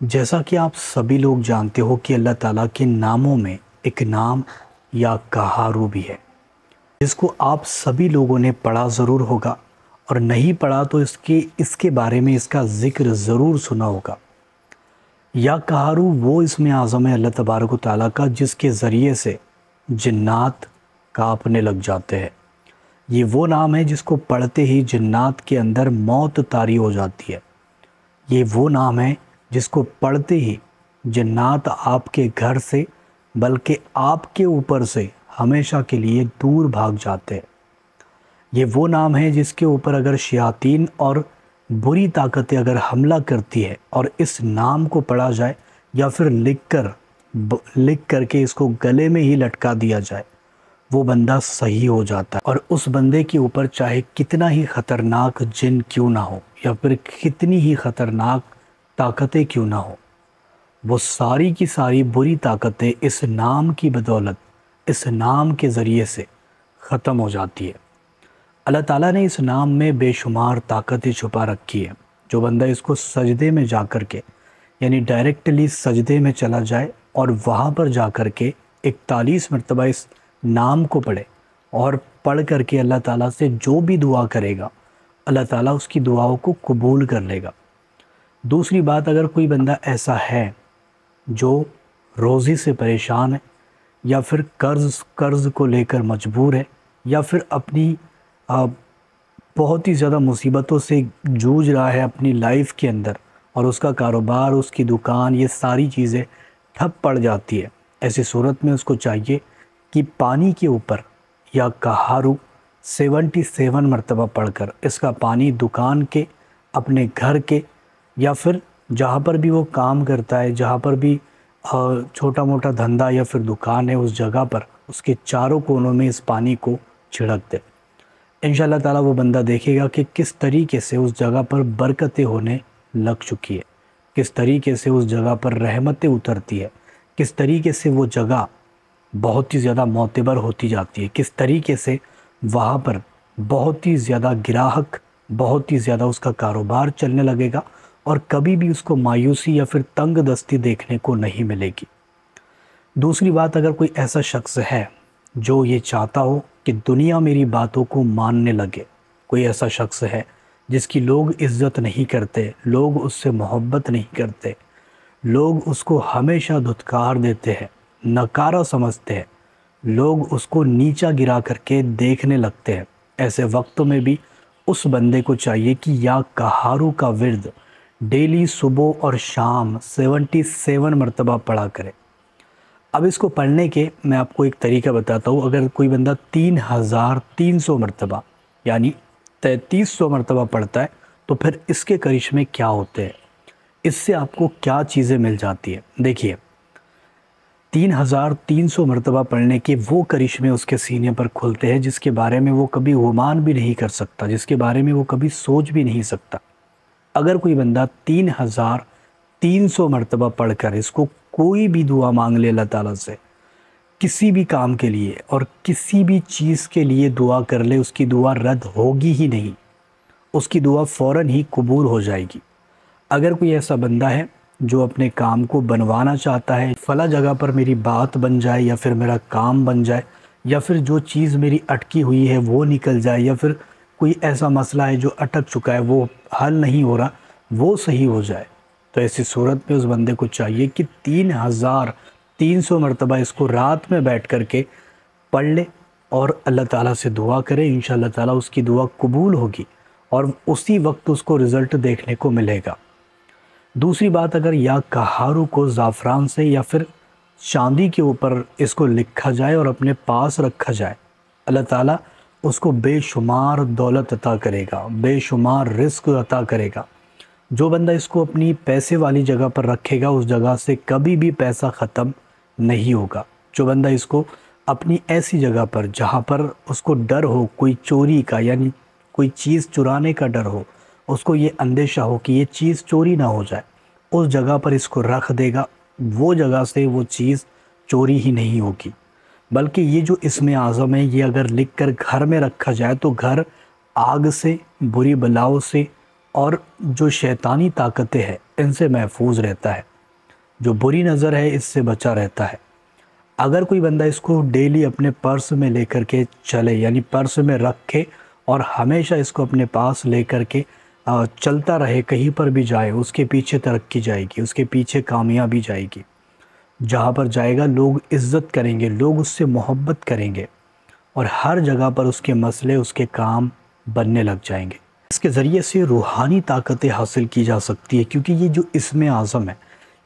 जैसा कि आप सभी लोग जानते हो कि अल्लाह ताला के नामों में एक नाम या कहारू भी है, जिसको आप सभी लोगों ने पढ़ा ज़रूर होगा, और नहीं पढ़ा तो इसके बारे में इसका ज़िक्र ज़रूर सुना होगा। या कहारू वो इसमें आज़म है अल्लाह तबारक व तआला का, जिसके ज़रिए से जिन्नात कांपने लग जाते हैं। ये वो नाम है जिसको पढ़ते ही जिन्नात के अंदर मौत तारी हो जाती है। ये वो नाम है जिसको पढ़ते ही जिन्नात आपके घर से, बल्कि आपके ऊपर से हमेशा के लिए दूर भाग जाते हैं। ये वो नाम है जिसके ऊपर अगर शयातीन और बुरी ताकतें अगर हमला करती है और इस नाम को पढ़ा जाए या फिर लिख करके इसको गले में ही लटका दिया जाए, वो बंदा सही हो जाता है। और उस बंदे के ऊपर चाहे कितना ही ख़तरनाक जिन क्यों ना हो या फिर कितनी ही ख़तरनाक ताकतें क्यों ना हो, वो सारी की सारी बुरी ताकतें इस नाम की बदौलत, इस नाम के ज़रिए से ख़त्म हो जाती है। अल्लाह ताला ने इस नाम में बेशुमार ताकतें छुपा रखी है। जो बंदा इसको सजदे में जा कर के, यानी डायरेक्टली सजदे में चला जाए और वहाँ पर जा कर के 41 मरतबा इस नाम को पढ़े और पढ़ करके अल्लाह ताला से जो भी दुआ करेगा, अल्लाह ताला उसकी दुआओं को कबूल कर लेगा। दूसरी बात, अगर कोई बंदा ऐसा है जो रोज़ी से परेशान है या फिर कर्ज़ को लेकर मजबूर है या फिर अपनी बहुत ही ज़्यादा मुसीबतों से जूझ रहा है अपनी लाइफ के अंदर, और उसका कारोबार, उसकी दुकान, ये सारी चीज़ें ठप पड़ जाती है, ऐसी सूरत में उसको चाहिए कि पानी के ऊपर या कहारू 77 मरतबा पढ़कर इसका पानी दुकान के, अपने घर के या फिर जहाँ पर भी वो काम करता है, जहाँ पर भी छोटा मोटा धंधा या फिर दुकान है, उस जगह पर उसके चारों कोनों में इस पानी को छिड़क दे। इंशाअल्लाह ताला वो बंदा देखेगा कि किस तरीके से उस जगह पर बरकतें होने लग चुकी है, किस तरीके से उस जगह पर रहमतें उतरती है, किस तरीके से वो जगह बहुत ही ज़्यादा मोतबर होती जाती है, किस तरीके से वहाँ पर बहुत ही ज़्यादा ग्राहक, बहुत ही ज़्यादा उसका कारोबार चलने लगेगा और कभी भी उसको मायूसी या फिर तंग दस्ती देखने को नहीं मिलेगी। दूसरी बात, अगर कोई ऐसा शख्स है जो ये चाहता हो कि दुनिया मेरी बातों को मानने लगे, कोई ऐसा शख्स है जिसकी लोग इज़्ज़त नहीं करते, लोग उससे मोहब्बत नहीं करते, लोग उसको हमेशा धुतकार देते हैं, नकारा समझते हैं, लोग उसको नीचा गिरा करके देखने लगते हैं, ऐसे वक्तों में भी उस बंदे को चाहिए कि या कहारू का विर्द डेली सुबह और शाम 77 मरतबा पढ़ा करे। अब इसको पढ़ने के मैं आपको एक तरीका बताता हूँ। अगर कोई बंदा 3300 मरतबा यानी 3300 मरतबा पढ़ता है तो फिर इसके करिश्मे क्या होते हैं, इससे आपको क्या चीज़ें मिल जाती है। देखिए, 3300 मरतबा पढ़ने के वो करिश्मे उसके सीने पर खुलते हैं जिसके बारे में वो कभी गुमान भी नहीं कर सकता, जिसके बारे में वो कभी सोच भी नहीं सकता। अगर कोई बंदा 3300 मरतबा पढ़कर इसको कोई भी दुआ मांग ले अल्लाह ताला से, किसी भी काम के लिए और किसी भी चीज़ के लिए दुआ कर ले, उसकी दुआ रद्द होगी ही नहीं, उसकी दुआ फ़ौरन ही कबूल हो जाएगी। अगर कोई ऐसा बंदा है जो अपने काम को बनवाना चाहता है, फ़ला जगह पर मेरी बात बन जाए या फिर मेरा काम बन जाए या फिर जो चीज़ मेरी अटकी हुई है वो निकल जाए, या फिर कोई ऐसा मसला है जो अटक चुका है, वो हल नहीं हो रहा, वो सही हो जाए, तो ऐसी सूरत में उस बंदे को चाहिए कि 3300 मरतबा इसको रात में बैठ कर के पढ़ ले और अल्लाह ताला से दुआ करे। इंशाअल्लाह ताला उसकी दुआ कबूल होगी और उसी वक्त उसको रिज़ल्ट देखने को मिलेगा। दूसरी बात, अगर या कहारू को ज़ाफ़रान से या फिर चांदी के ऊपर इसको लिखा जाए और अपने पास रखा जाए, अल्लाह ताला उसको बेशुमार दौलत अता करेगा, बेशुमार रिज़्क़ अता करेगा। जो बंदा इसको अपनी पैसे वाली जगह पर रखेगा, उस जगह से कभी भी पैसा ख़त्म नहीं होगा। जो बंदा इसको अपनी ऐसी जगह पर जहाँ पर उसको डर हो कोई चोरी का, यानी कोई चीज़ चुराने का डर हो, उसको ये अंदेशा हो कि ये चीज़ चोरी ना हो जाए, उस जगह पर इसको रख देगा, वो जगह से वो चीज़ चोरी ही नहीं होगी। बल्कि ये जो इसमें आज़म है, ये अगर लिख कर घर में रखा जाए तो घर आग से, बुरी बलाओं से اور جو شیطانی طاقتیں ہیں ان سے محفوظ رہتا ہے، جو بری نظر ہے اس سے بچا رہتا ہے۔ اگر کوئی بندہ اس کو ڈیلی اپنے پرس میں لے کر کے چلے، یعنی پرس میں رکھے اور ہمیشہ اس کو اپنے پاس لے کر کے چلتا رہے، کہیں پر بھی جائے اس کے پیچھے ترقی جائے گی، اس کے پیچھے کامیابی جائے گی۔ جہاں پر جائے گا لوگ عزت کریں گے، لوگ اس سے محبت کریں گے، اور ہر جگہ پر اس کے مسئلے، اس کے کام بننے لگ جائیں گے۔ اس کے ذریعے سے روحانی طاقتیں حاصل کی جا سکتی ہے، کیونکہ یہ جو اسم اعظم ہے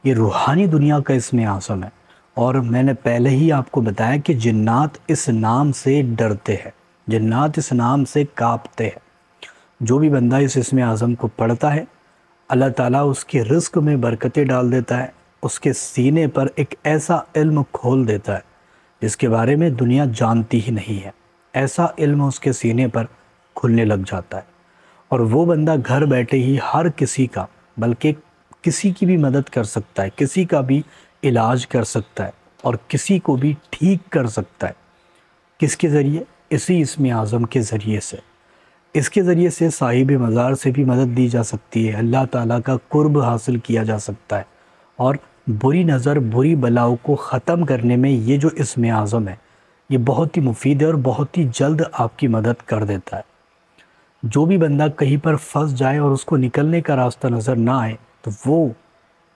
یہ روحانی دنیا کا اسم اعظم ہے۔ اور میں نے پہلے ہی آپ کو بتایا کہ جنات اس نام سے ڈرتے ہیں، جنات اس نام سے کانپتے ہیں۔ جو بھی بندہ اس اسم اعظم کو پڑھتا ہے اللہ تعالیٰ اس کے رزق میں برکتیں ڈال دیتا ہے، اس کے سینے پر ایک ایسا علم کھول دیتا ہے جس کے بارے میں دنیا جانتی ہی نہیں ہے۔ ایسا علم اس کے سینے پر کھلنے لگ جاتا ہے، اور وہ بندہ گھر بیٹھے ہی ہر کسی کا، بلکہ کسی کی بھی مدد کر سکتا ہے، کسی کا بھی علاج کر سکتا ہے، اور کسی کو بھی ٹھیک کر سکتا ہے۔ کس کے ذریعے؟ اسی اسم اعظم کے ذریعے سے۔ اس کے ذریعے سے صاحب مزار سے بھی مدد دی جا سکتی ہے، اللہ تعالیٰ کا قرب حاصل کیا جا سکتا ہے، اور بری نظر، بری بلاؤں کو ختم کرنے میں یہ جو اسم اعظم ہے یہ بہت ہی مفید ہے اور بہت ہی جلد آپ کی مدد کر دیتا ہے۔ جو بھی بندہ کہیں پر پھنس جائے اور اس کو نکلنے کا راستہ نظر نہ آئے تو وہ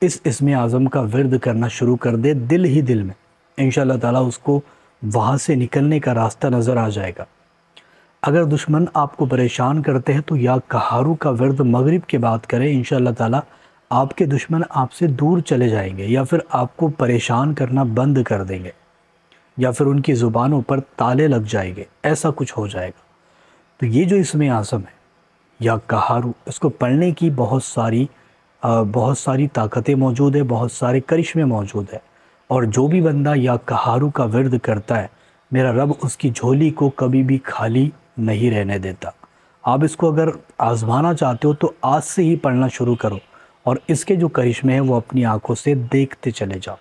اس اسم اعظم کا ورد کرنا شروع کر دے دل ہی دل میں، انشاءاللہ تعالیٰ اس کو وہاں سے نکلنے کا راستہ نظر آ جائے گا۔ اگر دشمن آپ کو پریشان کرتے ہیں تو یا کہارو کا ورد مغرب کے بعد کریں، انشاءاللہ تعالیٰ آپ کے دشمن آپ سے دور چلے جائیں گے، یا پھر آپ کو پریشان کرنا بند کر دیں گے، یا پھر ان کی زبانوں پر تالے لگ جائیں گے، ایسا کچھ ہو جائے گا۔ تو یہ جو اسم اعظم ہے یا کہارو، اس کو پڑھنے کی بہت ساری طاقتیں موجود ہیں، بہت سارے کرشمے موجود ہیں، اور جو بھی بندہ یا کہارو کا ورد کرتا ہے میرا رب اس کی جھولی کو کبھی بھی خالی نہیں رہنے دیتا۔ آپ اس کو اگر آزمانا چاہتے ہو تو آج سے ہی پڑھنا شروع کرو، اور اس کے جو کرشمے ہیں وہ اپنی آنکھوں سے دیکھتے چلے جاؤ۔